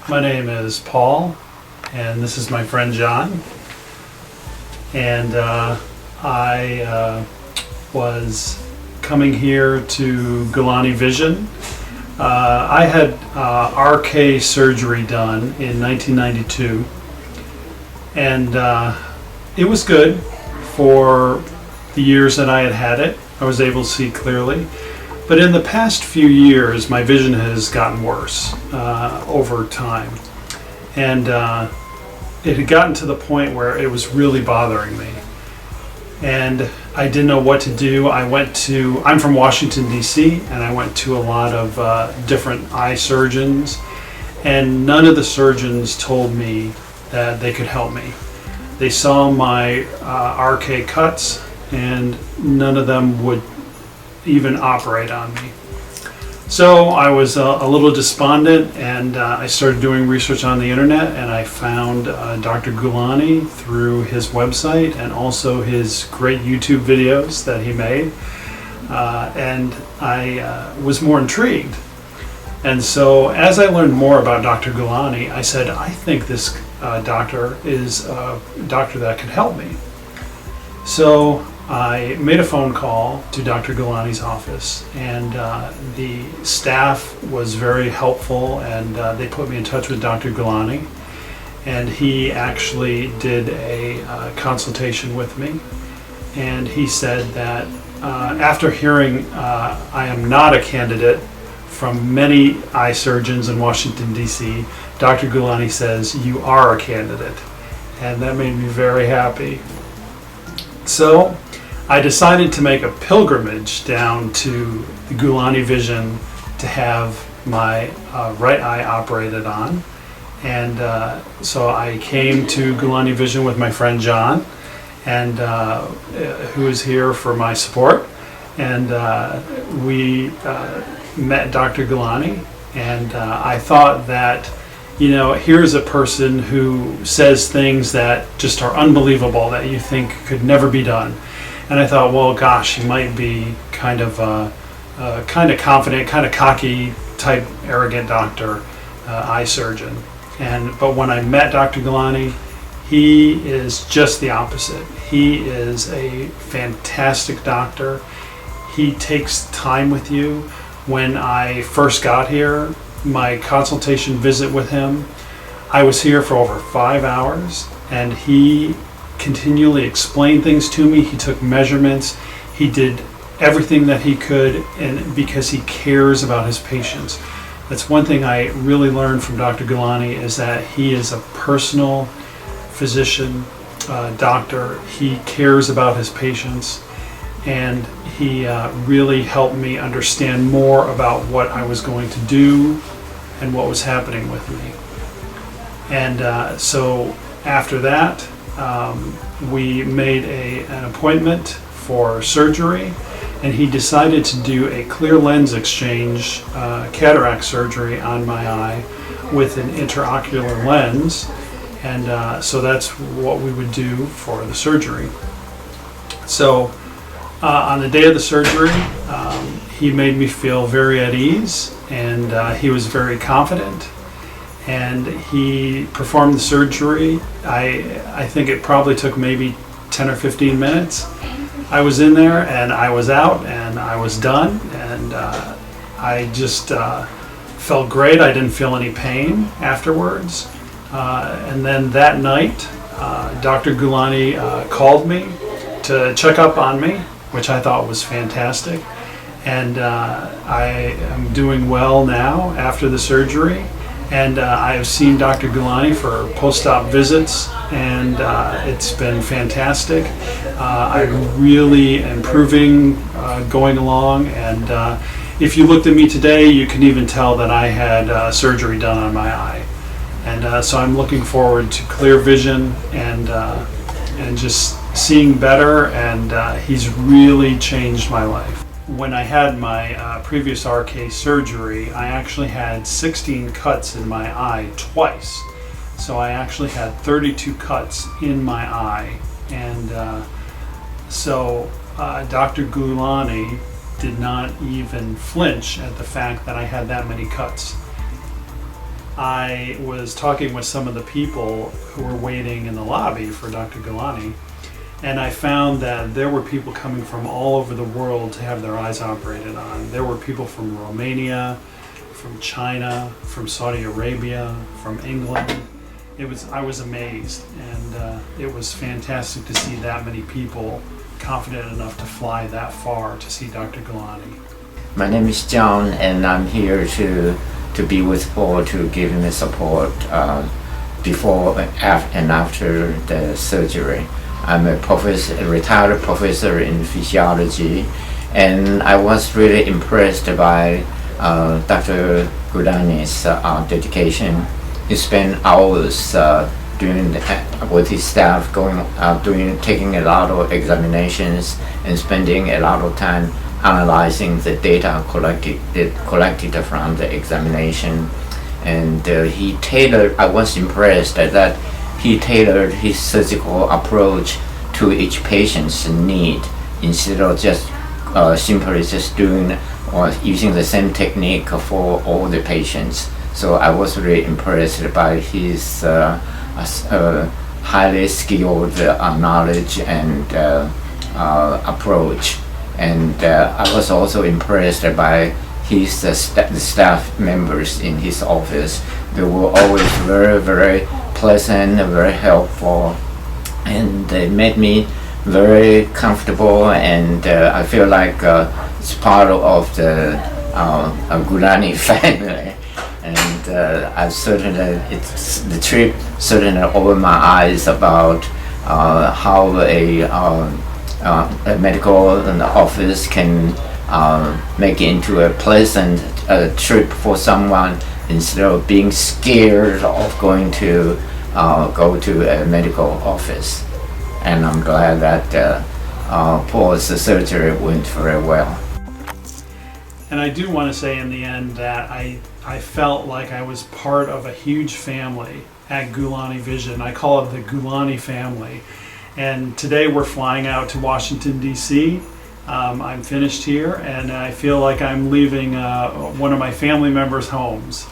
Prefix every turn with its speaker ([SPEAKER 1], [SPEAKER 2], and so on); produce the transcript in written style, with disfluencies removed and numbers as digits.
[SPEAKER 1] My name is Paul, and this is my friend John. And I was coming here to GulaniVision. I had RK surgery done in 1992, and it was good for the years that I had it. I was able to see clearly. But in the past few years, my vision has gotten worse over time. And it had gotten to the point where it was really bothering me. And I didn't know what to do. I'm from Washington, D.C., and I went to a lot of different eye surgeons. And none of the surgeons told me that they could help me. They saw my RK cuts, and none of them would even operate on me. So I was a little despondent, and I started doing research on the internet, and I found Dr. Gulani through his website and also his great YouTube videos that he made, and I was more intrigued. And so as I learned more about Dr. Gulani, I said, I think this doctor is a doctor that could help me. So I made a phone call to Dr. Gulani's office, and the staff was very helpful, and they put me in touch with Dr. Gulani, and he actually did a consultation with me, and he said that after hearing I am not a candidate from many eye surgeons in Washington, D.C., Dr. Gulani says, you are a candidate, and that made me very happy. So I decided to make a pilgrimage down to the GulaniVision to have my right eye operated on. And so I came to GulaniVision with my friend John, and who is here for my support. And we met Dr. Gulani, and I thought that, you know, here's a person who says things that just are unbelievable, that you think could never be done. And I thought, well, gosh, he might be kind of confident, kind of cocky type, arrogant doctor, eye surgeon. But when I met Dr. Gulani, he is just the opposite. He is a fantastic doctor. He takes time with you. When I first got here, my consultation visit with him, I was here for over 5 hours, and he continually explained things to me. He took measurements. He did everything that he could, and because he cares about his patients. That's one thing I really learned from Dr. Gulani, is that he is a personal physician, doctor. He cares about his patients, and he really helped me understand more about what I was going to do and what was happening with me. And so after that, we made an appointment for surgery, and he decided to do a clear lens exchange cataract surgery on my eye with an intraocular lens. And so that's what we would do for the surgery. So on the day of the surgery, he made me feel very at ease, and he was very confident, and he performed the surgery. I think it probably took maybe 10 or 15 minutes. I was in there, and I was out, and I was done, and I just felt great. I didn't feel any pain afterwards. And then that night, Dr. Gulani called me to check up on me, which I thought was fantastic. And I am doing well now after the surgery. And I have seen Dr. Gulani for post-op visits, and it's been fantastic. I'm really improving, going along, and if you looked at me today, you can even tell that I had surgery done on my eye. And so I'm looking forward to clear vision and just seeing better, and he's really changed my life. When I had my previous RK surgery, I actually had 16 cuts in my eye twice. So I actually had 32 cuts in my eye. And so Dr. Gulani did not even flinch at the fact that I had that many cuts. I was talking with some of the people who were waiting in the lobby for Dr. Gulani, and I found that there were people coming from all over the world to have their eyes operated on. There were people from Romania, from China, from Saudi Arabia, from England. I was amazed, and it was fantastic to see that many people confident enough to fly that far to see Dr. Gulani.
[SPEAKER 2] My name is John, and I'm here to be with Paul to give him support before and after the surgery. I'm a retired professor in physiology, and I was really impressed by Dr. Gulani's dedication. He spent hours with his staff taking a lot of examinations and spending a lot of time analyzing the data collected from the examination. And I was impressed that he tailored his surgical approach to each patient's need instead of just simply just doing or using the same technique for all the patients. So I was really impressed by his highly skilled knowledge and approach. And I was also impressed by his staff members in his office. They were always very, very pleasant, very helpful, and they made me very comfortable, and I feel like it's part of the Gulani family. And the trip certainly opened my eyes about how a medical office can make it into a pleasant trip for someone instead of being scared of going to go to a medical office. And I'm glad that Paul's surgery went very well.
[SPEAKER 1] And I do want to say in the end that I felt like I was part of a huge family at GulaniVision. I call it the Gulani family. And today we're flying out to Washington, D.C. I'm finished here, and I feel like I'm leaving one of my family members' homes.